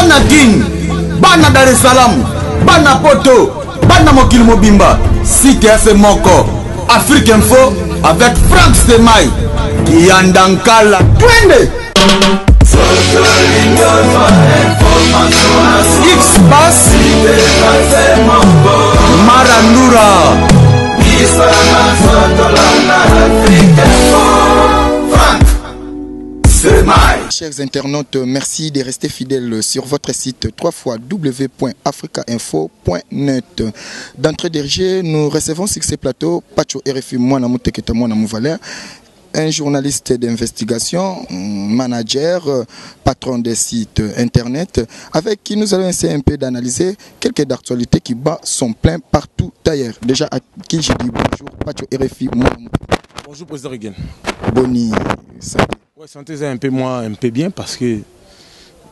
bana Guine, bana Dar es Salaam, bana Poto, bana Mokili Mobimba, site FM Moko, Afrique Info avec Franck Semaï, Yandankala, twende. X-Bass, Marandura. Chers internautes, merci de rester fidèles sur votre site www.africainfo.net. D'entrée de jeu, nous recevons sur ce plateau Pacho RFI Mwana Muteketa Mwana Mouvaler, un journaliste d'investigation, manager, patron des sites internet, avec qui nous allons essayer un peu d'analyser quelques d'actualités qui battent son plein partout ailleurs. Déjà, à qui je dis bonjour, Pacho RFI Mwana Muteketa. Bonjour Président Regan. Boni, ça. Ouais, santé un peu moins, un peu bien parce que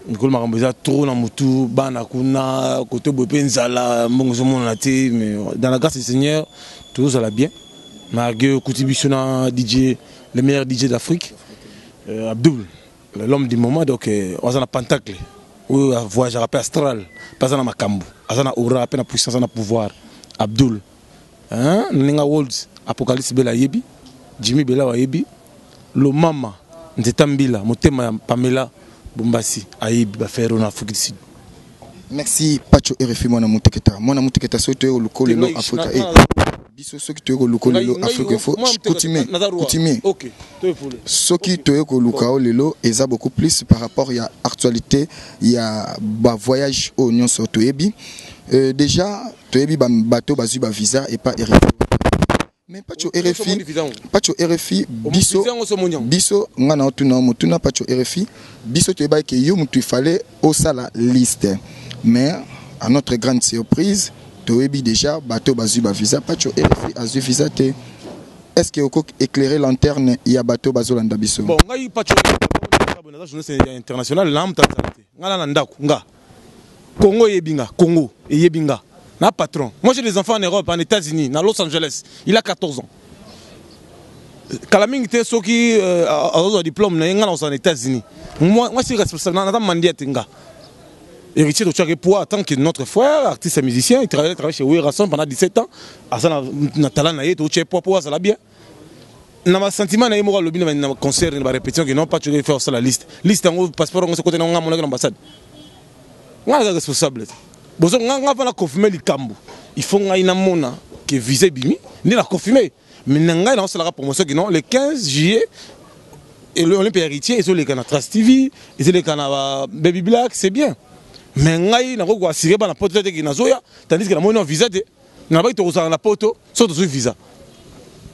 Nicole Maramboza trop dans Moutou, Banakuna, côté Bopenzala, Mongzomonate, mais dans la grâce du Seigneur, tout ça va bien. Malgré Koutibishona, DJ, le meilleur DJ d'Afrique, Abdoul, l'homme du moment, donc on a un pentacle, où un voyageur à astral, pas un makambo, on a aura à peine puissance, on a pouvoir. Abdoul, hein, Ninga Worlds, Apocalypse Bela Yebi, Jimmy Bela Yebi, le Mama. Nzetambila, motema Pamela Bombasi, Aïb, Bafero, na Afrique du Sud. Merci, Pacho RFI Mwana Muteketa. Mwana Muteketa, so tu es au local lelo Africa. Biso so ki tu es au local lelo Afrique Info. Coutumier. Ok. So ki tu es au local lelo, eza beaucoup plus par rapport à l'actualité, il y a ba voyage au Union sur Toyebi. Déjà, Toyebi ba bateau bazu ba visa et pas RFI. Mais Pacho RFI, biso ngana otuna mutuna Pacho RFI, biso tu eba ke yo mutu fallait au sala liste. Mais à notre grande surprise, tu ebi déjà bateau bazu ba visa Pacho RFI azu visa te. Est-ce que oko éclairer lanterne ya bateau bazolanda biso? Bon, ngai Pacho journée internationale lamta santé. Ngala ndako nga. Congo yebinga, Congo et yebinga. Na patron. Moi j'ai des enfants en Europe, en États-Unis, dans Los Angeles. Il a 14 ans. Kalaming était ceux qui ont un diplôme aux États-Unis. Moi je suis responsable. Dans mandia tinga. Héritier de chaque poids, tant que notre frère, artiste et musicien, il travaille chez Werason pendant 17 ans. Asana na talent na yeto chez poids ça la bien. Na ma sentiment na yemo lobby na concert na répétition que non pas tu veux faire ça la liste. Liste en passeport on se côté na ngamo na ambassade. Moi je suis responsable. Bon, on va confirmer les cambo. Il faut que visé bimi, ni la confirmer. Mais n'enga dans la promotion qui non le 15 juillet et l'Olympique héritier ils ont les canaux Trust TV, ils ont les canaux Baby Black, c'est bien. Mais n'enga n'a pas assuré par la porte de Guinazoya, tandis que la monnaie visa de n'a pas été aux la porte sur le visa.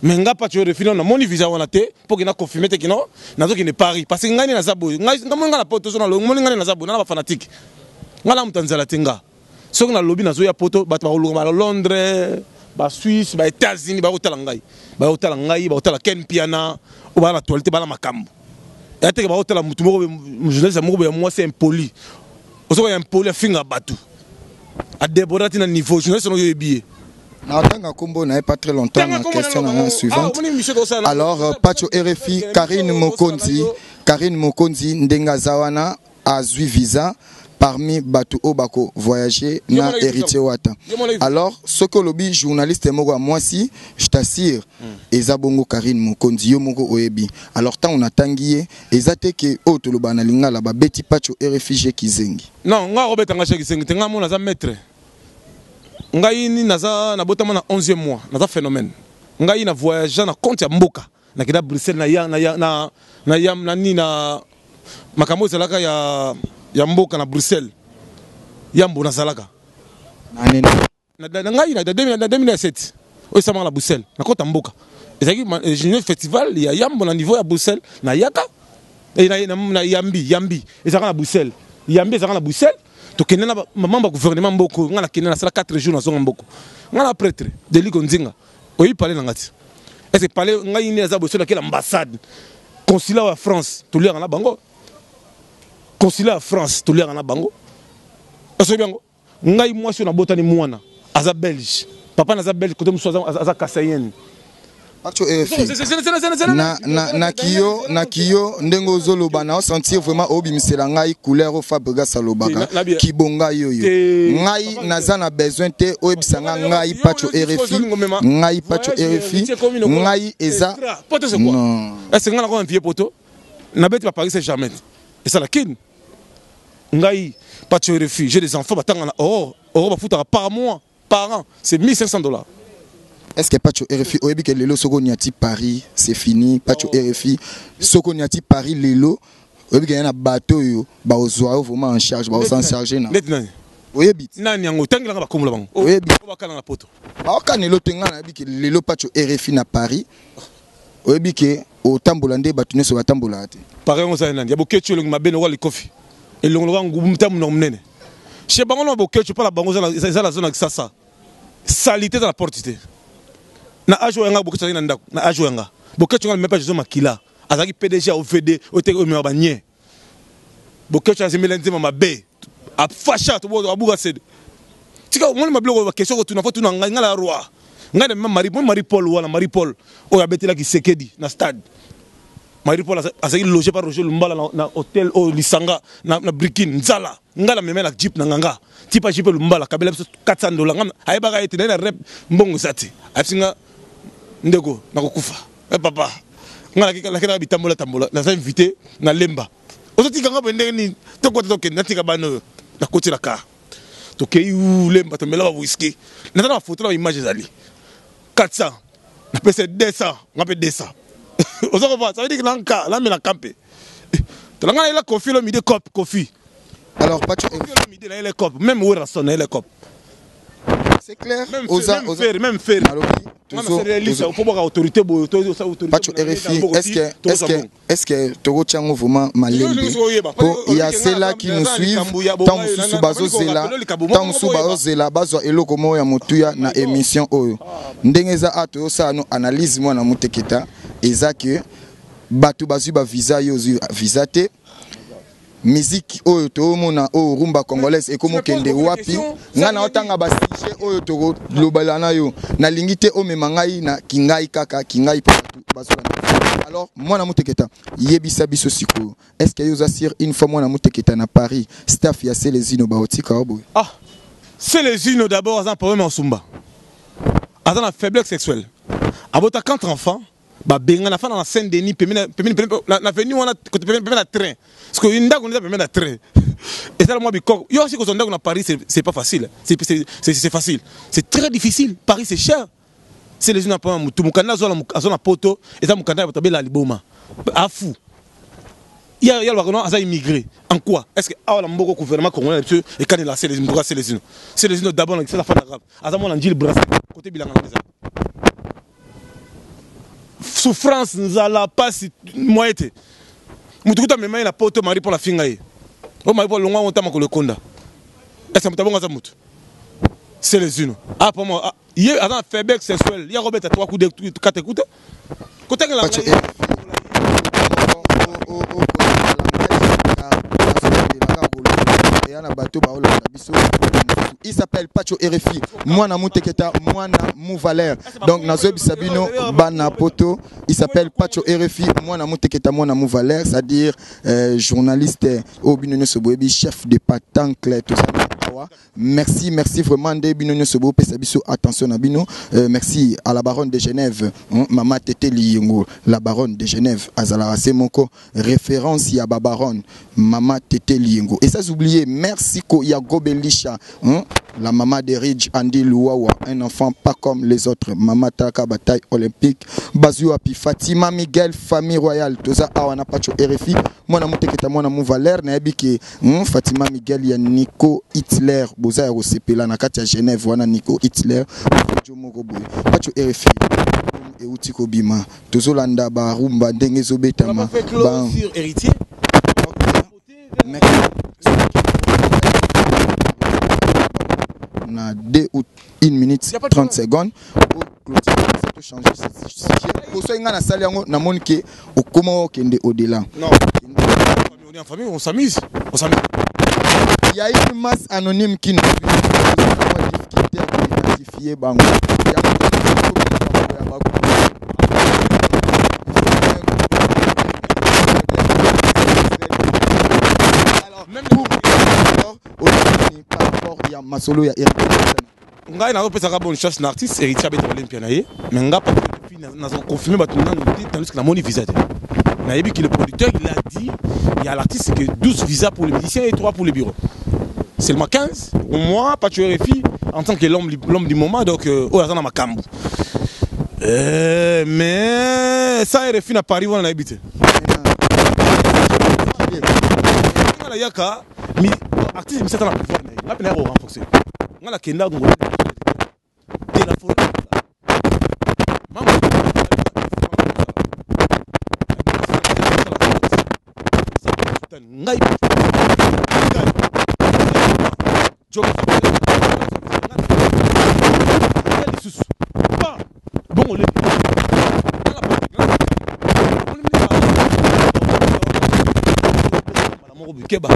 Mais n'enga pas tu refiner na monnaie visa on a té pour qu'il n'a confirmé que non, n'a pas qu'il n'est Paris parce que n'enga n'a zabo, n'enga la porte sur le monnaie n'a zabo, n'a pas fanatique. N'enga m'tanzala tenga. Ce qu'on a lobby dans la poto, Londres, Suisse, États-Unis, Hôtel Ken Piana, la toilette, la Macambo. Et après, moi c'est impoli. Aussi, impoli à finger batou. À déborder à niveau, je ne sais pas si billet. Combo n'a pas très longtemps. La question suivante. Alors, Pacho RFI, Karine Mokonzi, Ndenga Zawana, a Zui Visa. Parmi Batu Obako voyager na héritier Wata. Alors, ce que le journaliste moi si je t'assure, Ezabongo Karine Mokonzi Yomogo Oebi. Alors, tant on a tangué, Ezate ke auto le banalinga la ba beti Pacho RFI Kizengi. Non, nga Robert Tangache Kizengi, tenga mo naza maître. Nga ini naza na botama na 11e mois, naza phénomène. Nga ina voyager na compte ya mboka, na kida Bruxelles na makambo zalaka ya mboka na Bruxelles yambo na zalaka na ngai na 2007 oisama na Bruxelles na kota mboka ezaki junior festival ya yambo na niveau ya Bruxelles na yaka na yambi ezaka na Bruxelles yambi ezaka na Bruxelles to kenena membre gouvernement mboko ngana kenena sala 4 jours na zonga mboko ngana prêtre Deli Konzinga oyi parler na ngati est-ce que parler ngai ni za Bruxelles na ambassade consulat wa France to lire na bango consulat à France, tout le monde a bango. Est-ce que ngai moi sur na botani mwana, aza belge. Papa na za belge côté muso aza kassayen. Pacho RFI na kiyo ndengo zoloba na sentir vraiment obimisela ngai couleur au Fabregas salobaka kibonga yoyo ngai naza na besoin te oyebisanga ngai Pacho RFI ngai eza non est-ce que ngana ko envier poto na bête pa Paris Saint-Germain et ça la kin ngai Pacho RFI j'ai des enfants batanga na ba futa par mois par an c'est $1,500. Est-ce que Pacho RFI oyebi que lelo soko niati Paris c'est fini Pacho RFI soko niati Paris lelo oyebi que na bateau yo ba ozwa vraiment en charge ba s'en charger na oyebi nani yango tangela ba komola bango oyebi ba kala na poto ba kanelo tenga na yebi que lelo Pacho RFI na Paris oyebi que o tambola nde batune so batambola ate Paris on sa nani ya bokecho le mabeno wali kofi et le ngolo ngum tam no mnene chez bango no bokecho pas la bango za la zone ça salité dans la portité na ajo yanga bokecho na ndako na ajo yanga bokecho ngala mepa jezo makila azaki PDG au VD au te o me banye bokecho azimela nzema mabe a fasha to bo abuga sed tika mo mablo ba question ko tuna fotu na ngala roi ngade Marie Paul wana Marie Paul o abetela ki sekedi na stade Marie Paul azaki logé par Roger Lumbala na hôtel au Lisanga na Brikin Nzala ngala memela jeep na nganga tipa jeep Lumbala kabela $400 ngam ayeba ete na rep mbongo zati asinga ndeko nakokufa papa ngala kika bitambola tambola na sa invité na lemba ozotika ngaba ndenge ni tokota tokende natika bano na koti la car tokei lemba to mela ba whisky na tana photo na image zali 400 na pesa 200 ngape 200 ozoko va ça veut dire que lanka la mena campé tolanga ila coffee le midi cop coffee alors Pacho le midi na ile cop même où rason na ile cop c'est clair même faire Pacho RFI est-ce que Togo Tchango vraiment malembe il y a ceux-là qui nous suivent tant sous bazo zela bazwa eloko mo ya motuya na émission oyo ndengeza ato sa no analyse moi na muteketa eza que batu bazu ba visa yo visa te musique oyo to mona o rumba congolaise e komo kende wapi ngana otanga ba sujet oyo to lobala na yo na lingite o memangai na kingai kaka kingai patu bazola. Alors moi na muteketa yebisa biso siko est-ce que yo zasir une fois moi na muteketa na Paris staff ya Selezino ba otika obo Selezino d'abord a un problème en Sumba a une faiblesse sexuelle abota 4 enfants ba benga na fa na Saint-Denis na venu on a côté na train parce que une ndako on est na train et ça moi biko yo aussi quand on na Paris c'est pas facile c'est facile c'est très difficile Paris c'est cher c'est les gens pas mutu mukanda zona poto et ça mukanda ba tabela liboma afu il y a le baron a immigré en quoi est-ce que ah la mboko gouvernement congolais et quand il a c'est les d'abord c'est la fin arabe azamo na ndil Brazil côté bilanga na souffrance nzala passe moite mutukuta mema na poto Marie pour la finga ye o Marie pour longa on tama ko le konda est-ce que mutabonga za mutu c'est les unes ah pour moi il y a un faiblesse sexuelle il y a Robert à 3 coups de 4 écoute côté la il s'appelle Pacho RFI moi na muteketa moi na Mouvaler donc na zobi sabino bana poto il s'appelle Pacho RFI moi na muteketa moi na Mouvaler c'est-à-dire journaliste au Binonio Soboebi chef de patancle tout ça. Merci vraiment de Binonio Sobo Pesabiso attention à Bino merci à la baronne de Genève Mama Tete Liyongo la baronne de Genève Azala Semoko référence ya baronne Mama Tete Liyongo et ça oublié merci ko ya Gobelisha la maman de Ridge Andy Louawa un enfant pas comme les autres Mama Taka bataille olympique Bazou Api Fatima Miguel famille royale toza awana Pacho RFI moi na muteketa moi na Mouvaler na yebiki Fatima Miguel ya Nico Hitler boza ya sepela na kati ya Genève wana Nico Hitler Jomo boy Pacho RFI et utiko bima tozolanda ba rumba ndenge zobetama ba héritier na 2 ou 1 minute 30 secondes pour clôturer pour changer pour ça ngana sali yango na monike okoma okende au-delà non on est en famille on s'amuse il y a une masse anonyme qui nous difficulté à identifier bango masolo ya ngai nazopesaka bonne chance na artiste héritier abeta olympia na ye mais nga pas confirmer bato nanu te tandis que namoni visa te nayebi que le producteur il a dit il y a l'artiste que 12 visas pour les musiciens et 3 pour les bureaux seulement 15 au moins pas tuer RFI en tant que l'homme du moment donc oyo ma makambo mais ça RFI na Paris wana nayebi te ngala yaka mi artiste misata na pouvoir na ye nga pena ya renforcer ngala kenda ngo de la forêt mama ngai bon le keba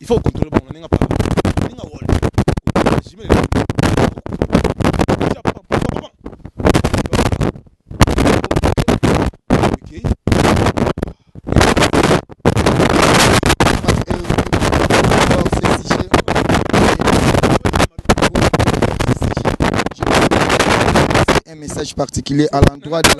il faut contrôler bon ninga pa ninga wall jimé un message particulier à l'endroit de la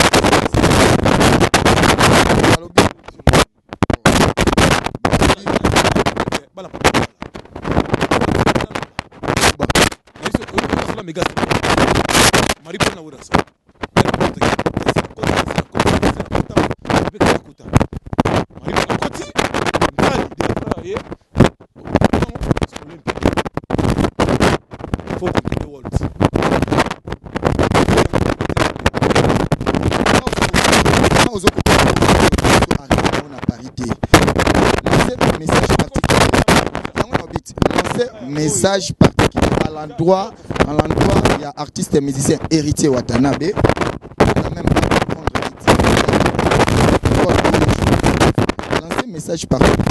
message particulier à l'endroit il y a artiste et musicien héritier Watanabe même lancer message particulier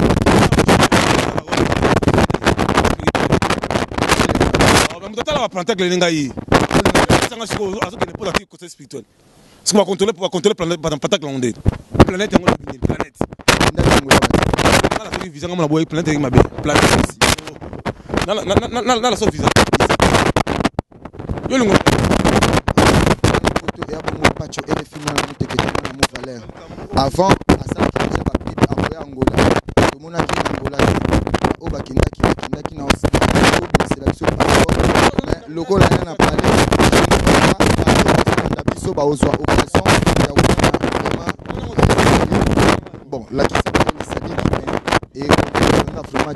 ce qu'on va contrôler pour contrôler planète planète la sauce visa. Avant, bon, là qui s'appelle et on a vraiment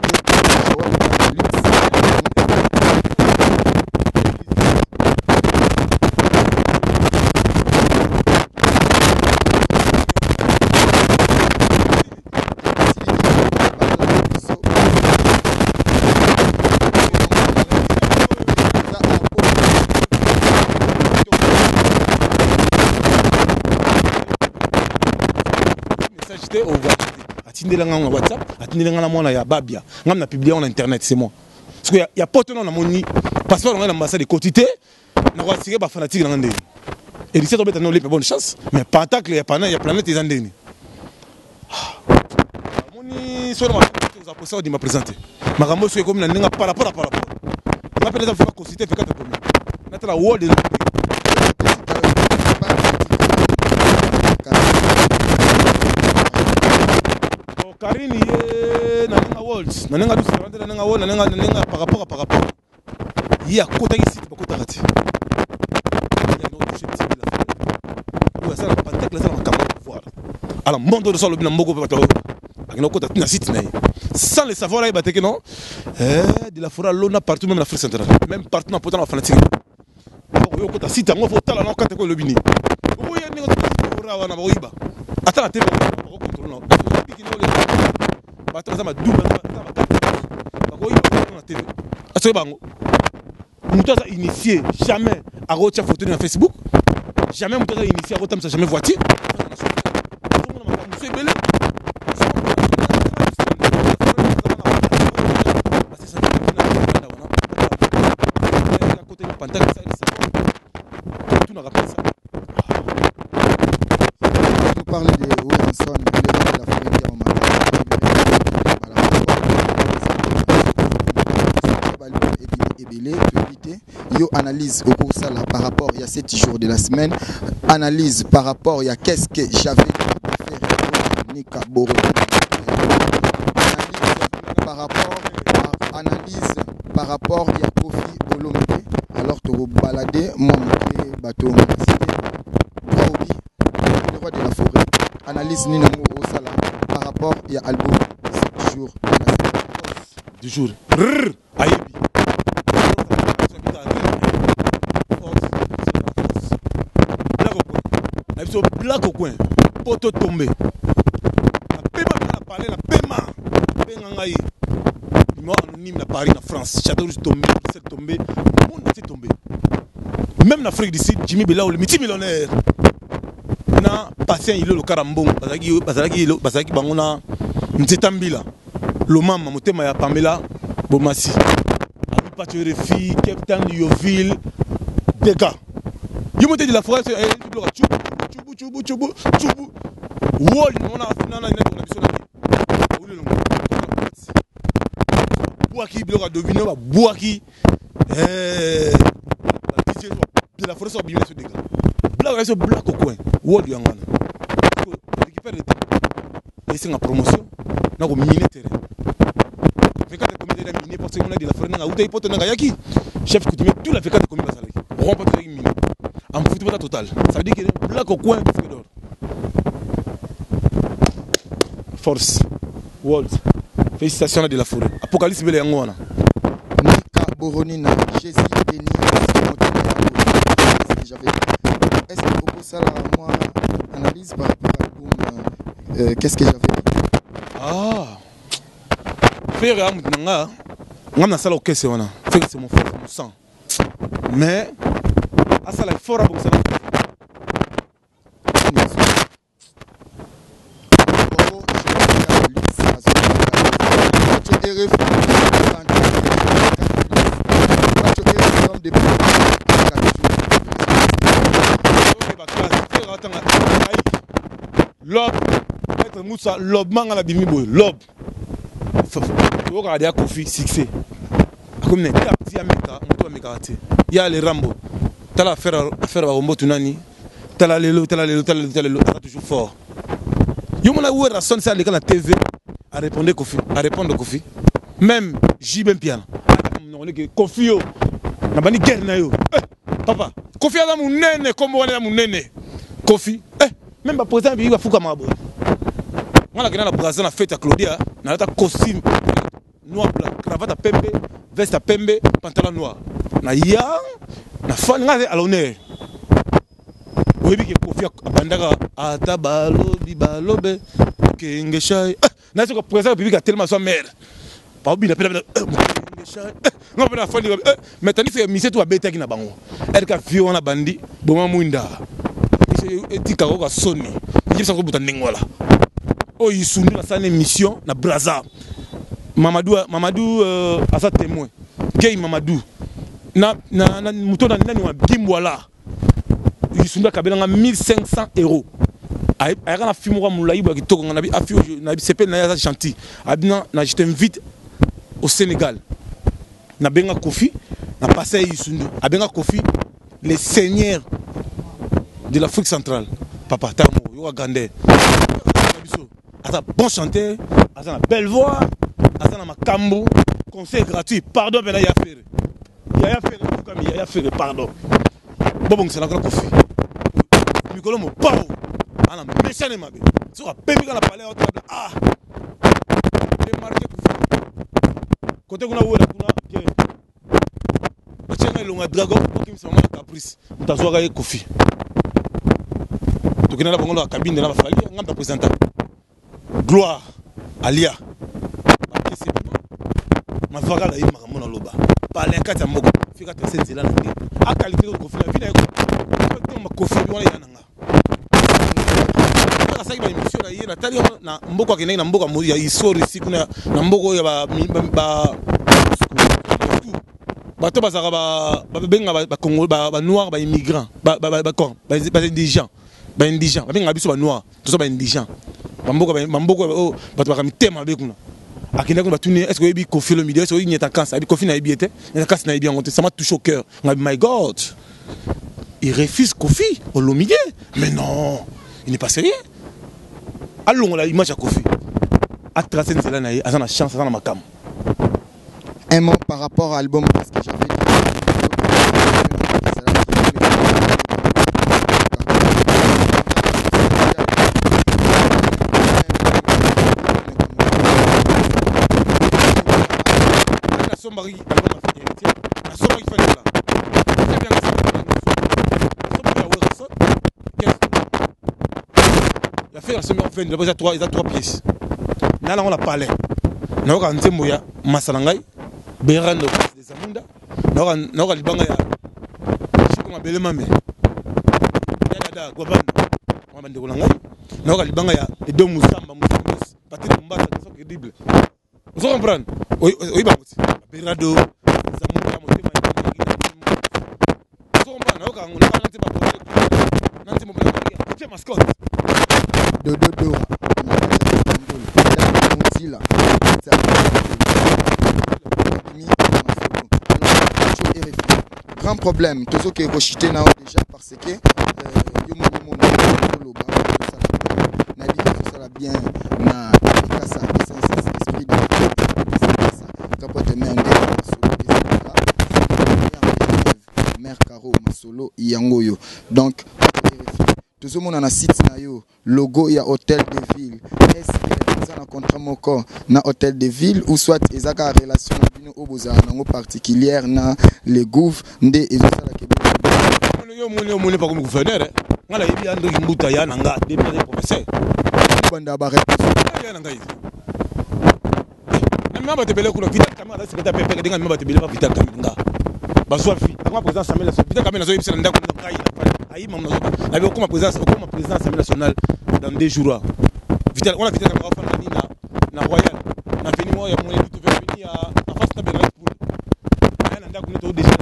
atindelanga na WhatsApp, atindelanga na mwana ya babia. Ngam na publier en internet, c'est moi. Parce que y a pas de nom na moni passeport dans l'ambassade de quotité, na wa sigé ba fanatique na ndé. Et d'ici to beta no bonne chance, mais pentacle ya pana ya planète les andéni. Moni so na ma za di ma présenter. Makambo so comme na ninga par rapport. Ma peut être faire quotité fait 4 premiers. Na la world Karini ye nanenga walls nanenga dusi nanenga wall nanenga par rapport il y a kota ici pas kota rati il y a notre chef de la famille ça la pentacle ça la caméra voir alors monde de solo bina mboko pa to akino kota tina site na sans le savoir là il bateke non de la forêt lona partout même la Afrique centrale même partout dans potan la fanatique yo kota site ngo faut tala na kata ko lobini ko ye ningo ko rawa na boiba ata la tebe ko contrôle non bato za maduma bakoyi na TV asoye bango muto za initié jamais a retia photo na Facebook jamais moto initié à ça jamais voiture parle de Wilson, il est de la famille Yo analyse au cours ça là par rapport il y a 7 jours de la semaine, analyse par rapport il y a qu'est-ce que j'avais faire Nika Boro, analyse par rapport il y a Kofi Olomide alors tu vas balader mon bateau le roi de la forêt, analyse Nino au sala par rapport il y a Albo 7 jours de la semaine du jour Aïbi blague au coin, poto tombé. La pema la parler, la pema. Bengangaï. Moi anonyme na Paris, na France. Château Rouge tombé, c'est tombé. Le monde est tombé. Même en Afrique du Sud, Jimmy Bela, le multimillionnaire. Na patient il est le carambon. Basaki bangona. Nzetambila. Le maman, motema ya Pamela Bomasi. Abi Pachore Fi, Captain Yoville. Des gars. Il monte de la forêt, Chubu. Wall, on a Boaki, bloc à deviner, Boaki. De la forêt sur Bimé sur des gars. Blague sur black au coin. Wall, Yangana. Récupère le temps. Et c'est une promotion. On a miné terrain. Fait quand tu as miné parce qu'on a de la forêt, on a eu pote Nagayaki. Chef coutumier, tout la fait quand tu as commis ça. Rompt pas de miné. En football total. Ça veut dire qu'il est black au coin. Force. World. Félicitations de la forêt. Apocalypse Bele Yangwana. Nika Boronina, Jésus Denis, est-ce que vous ça là, moi, analyse par rapport à l'album, qu'est-ce que j'avais dit? Ah. Faire un moutinanga. Moi, na sala okese wana. C'est mon frère, mon sang. Mais à ça, il faut avoir ça. Lob, être Moussa, lob manga la bimi boy, lob. Tu vois qu'il y a Kofi succès. Comme ne tapti ameka, on doit mekate. Il y a les Rambo. T'as l'affaire à Rombo Tunani. T'as la lelo, t'as toujours fort. Yo mona où est sonne ça à la TV à répondre Kofi. Même J ben piano. Kofi yo. Na bani guerre na yo. Papa, Kofi a mon nene comme on est mon nene. Kofi, même pas président il va foutre ma boy. Moi la Brazza na fête à Claudia, na ta costume noir blanc, cravate à pembe, veste à pembe, pantalon noir. Na ya na fan ngaze à l'honneur. Oui bi ke Kofi abandaka ata balobi balobe kenge shay. Na ce que président public a tellement sa mère. Pas bien appelé kenge shay. Non pas la fan mais tandis que mission tout a bêta qui na bango. Elle ka vieux on a bandi, boma muinda. Etika ko soni il faut buta ndengwala o yisundi na sa émission na Brazza Mamadou a sa témoin Gay Mamadou na muto na nani wa Gimbwala yisundi kabelanga 1500 € ay kana film wa mulayi ba kitoko na bi afio na bi sepel na ya chanti abina na je t'invite au Sénégal na benga Kofi na passé yisundi abenga Kofi les seigneurs de l'Afrique centrale. Papa Tamo, Yoga Gandé. Asa bon chanteur, asa na belle voix, asa na makambo, conseil gratuit, pardon ben ya faire. Ya faire comme ya faire pardon. Bon c'est la Kofi. Mikolo mo pao. Ana méchant mabe. So a pebi kana parler au table. Ah. Et marqué Kofi. Côté kuna wela kuna ke. Achenga longa dragon pour qu'il se mama caprice. Mutazwa ga Kofi. Donc, la bango la cabine de la famille, on a présenté gloire Alia. Ma vaga la yima mona loba. Parler kata moko, fika te senze la ndé. A qualité de Kofi la vie na ko. Ma Kofi on ya mboka akendaki na mboka ya histoire ici kuna na mboka oyo bato bazalaka babenga banoir baimmigrant baindigent babengaka biso banoir toza baindigent bamboka oyo bato baka mitema mabe kuna akendaki kuna batuni est ce que oyebi Kofi Olomide est ce que oyebi Nyeta Kansi abi Kofi nayebi ete Nyeta Kansi nayebi yango te ça m'a touché au cœur ngabi my God il refuse Kofi Olomide mais non il n'est pas sérieux allons la image à Kofi à tracer nzela na ye aza na chance aza na makam. Un mot par rapport à l'album parce que j'avais il y a trois pièces. Là, on l'a parlé. On a un témoin, Masalangai, Berando, des Amunda. On a libanga ya. Je suis comme Belemame. Yada, Goban, on va dire Langai. On a libanga ya. Et deux Moussamba, Moussambos, Patrick Mbata, qui sont crédibles. Vous comprenez? Oui, Berando, Zamunda, Motema, vous comprenez? On a un témoin, c'est mascotte. Dodo grand problème tout ce qui est rejeté déjà parce que bien na kasa esprit de capote mère Caro Masolo yangoyo donc tout le monde a un site na yo logo ya hôtel de ville est-ce que ça na contrat moko na hôtel de ville ou soit ezaka relation na bino oboza nango particulière na les gouv ndé ezosala ke yo pas comme gouverneur ngala yebi ando kimbuta ya nanga depuis professeur banda ba réponse ya nanga ici même ba tebele kuna vital camera c'est que ta pepe denga même ba tebele ba vital camera bazwa fi ngwa président Samuel vital camera zo yebisa ndako ngai ayi mamu na be okoma président Assemblée nationale dans 2 jours vital on a vital camera fa na royal na veni mo ya moni tu veni ya en face na Bernard pour na ndako to déjà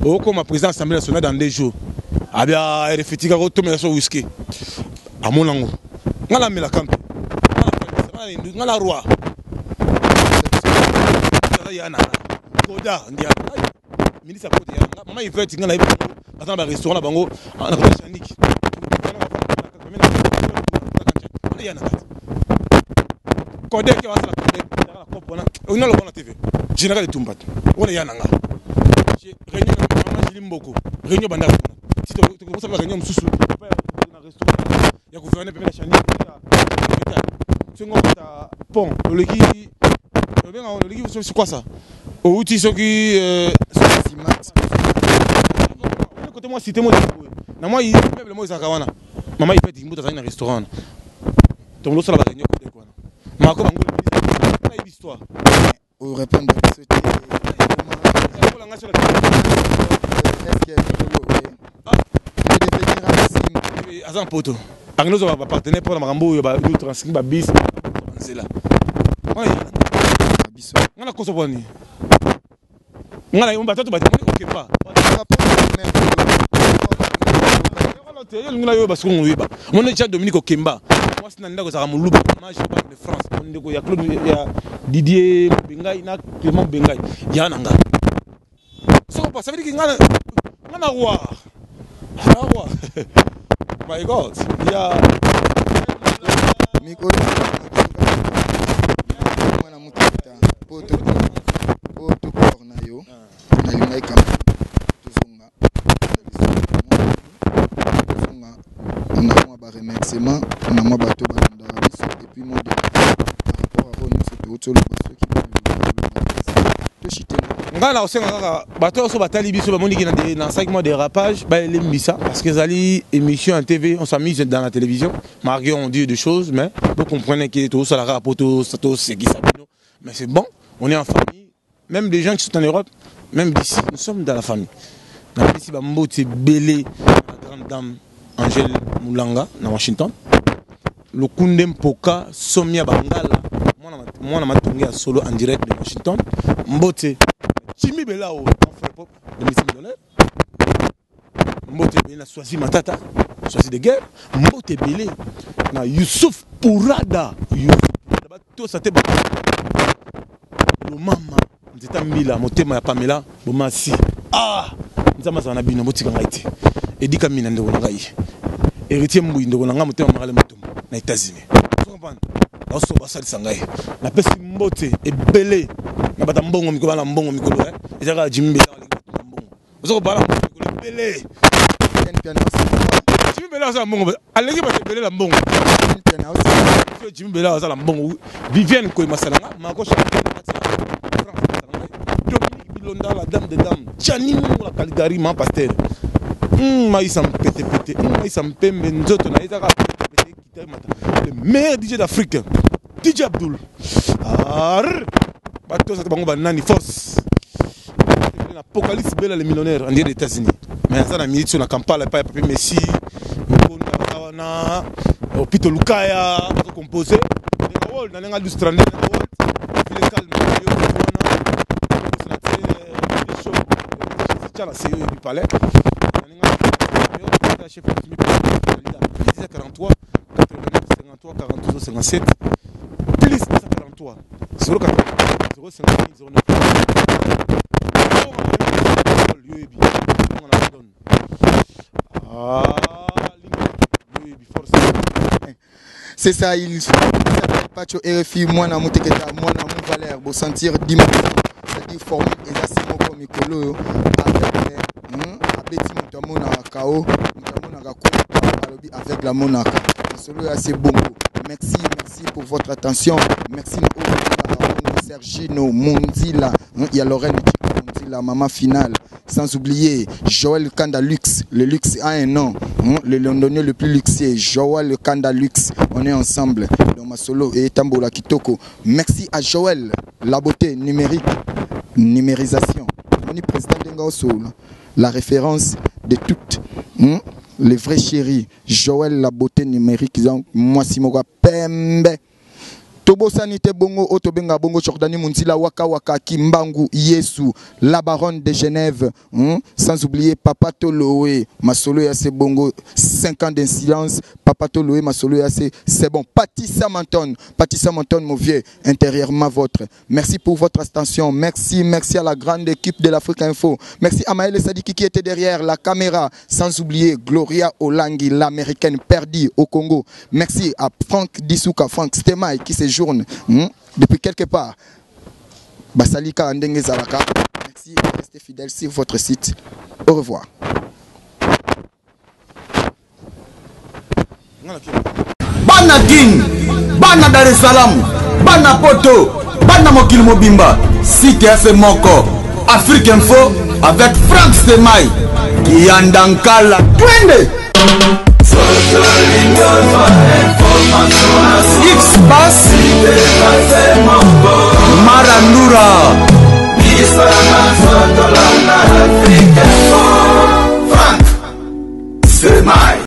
okoma président Assemblée nationale dans 2 jours abia refetika ko tomela so whisky amonango ngala mela kampe ngala roi yana koda ndia ministre koda yana mama ifeti ngala ibe atamba restaurant bango na kwa chaniki yana koda ke wasala koda la kopona ona lo bona TV général Tumbatu ona yana nga réunion mama Jimboko réunion banda si tu commences à réunion mususu na restaurant ya gouverner pembe la chaniki tu ngota pont le qui c'est quoi ça? Au outil ce qui côté moi cité moi na moi il même moi ça kawana maman il fait des mots dans un restaurant donc l'autre ça va gagner côté quoi ma ko bango la histoire ou répondre ce azan poto anglozo va partenaire pour la marambo ba nous transcrire ba bis c'est là ouais ngala koso boni ngala yumba tatu bati OK pas ngala yo basko nguiba mona cha Dominique Okemba moi sina ndako za muluba mage de France ndeko ya Claude ya Didier Bengai na Clément Bengai ya nanga so pas ça veut dire que ngala roi my God ya miko mwana mutata poto corna yo na lingai kama tuzunga on a moi ba remerciement on a moi bato ba ndara biso et puis moi par rapport à nous c'est tout le baso qui ngala osenga kaka bato so batali biso ba moniki na 5 mois de dérapage ba elembisa parce que zali émission en TV on s'amuse dans la télévision Marion on dit des choses mais vous comprenez que tout ça la rapoto ça tout c'est qui ça mais c'est bon on est en famille même les gens qui sont en Europe même d'ici nous sommes dans la famille na ici ba mboti belé la grande dame Angèle Moulanga na Washington le Kunde Mpoka, Somia Bangala, moi on m'a tourné à solo en direct de Washington. Mbote, Jimmy Belao, mon frère pop, de multimillionnaire. Mbote Belé, a choisi Matata, choisi de guerre. Mbote Belé, na Youssouf Pourada, tout ça t'est bon. Le maman, c'était Mila, mon thème à Pamela, bon si. Ah, nous avons un abîme, Mbote Gangaïti. Et dit Camille Nando Nangaï. Héritier Mouindo Nanga, mon thème à Malamatum, aux États-Unis. Vous comprenez? Là, on va s'arrêter Sangaï. La peste Mbote et Belé. Na bata mbongo mikolo na mbongo mikolo ezaka Jimmy Bela na mbongo ozoko bala mikolo Belé Jimmy Bela za mbongo aleki ba Belé la mbongo Jimmy Bela za la mbongo Vivienne ko masalanga mako Dominique Bilonda la dame de dame Janine la Caligari ma pasteur maïs am pété maïs am pembe nzoto na ezaka pété kitay mata le meilleur DJ d'Afrique DJ Abdul Bateau, c'est bon, Nani Foss. L'Apocalypse Bella, les millionnaires en des États-Unis. Mais ça, la milite sur la campagne, pas Papi Messi, Opito Lukaya, composé. Dans les industries, dans les calmes, du palais. 43, 89, 53, 42, 57. Plus 43. 0,4. 0,5, 0,9. C'est ça, il s'appelle Pacho RFI, moi na Mouteketa, moi na mon Valère, pour sentir dimanche, c'est-à-dire formule exactement comme Mikolo, avec la monarque. C'est assez bon. Merci pour votre attention. Merci à Sergino Mondila, il y a Lorraine Mondila, maman finale. Sans oublier Joël Kandalux, le luxe a un nom, le londonien le plus luxueux, Joël Kandalux. On est ensemble dans ma solo et Tambola Kitoko. Merci à Joël, la beauté numérique, numérisation. On est président d'Engaoso, la référence de toutes. Les vrais chéris, Joël, la beauté numérique, moi Simoga Pembe. Tobo Sanité Bongo, Otobenga Bongo, Jordani Munsila, Waka Waka, Kimbangu, Yesu, la baronne de Genève, sans oublier Papa Toloé, Masolo Yassé Bongo, 5 ans d'incidence, Papa Toloé, Masolo Yassé, c'est bon. Patissa Manton, mon vieux, intérieurement votre. Merci pour votre attention, merci à la grande équipe de l'Afrique Info, merci à Maëlle Sadiki qui était derrière la caméra, sans oublier Gloria Olangi, l'américaine perdue au Congo, merci à Franck Dissouka, Franck Stemay qui s'est depuis quelque part. Basalika Andenge Zalaka. Merci et restez fidèles sur votre site. Au revoir. Bana King, Bana Dar es Salaam, Bana Poto, Bana Mokil Mobimba, site FM Moko, Afrique Info avec Franck Stemay, Kiandankala, Twende.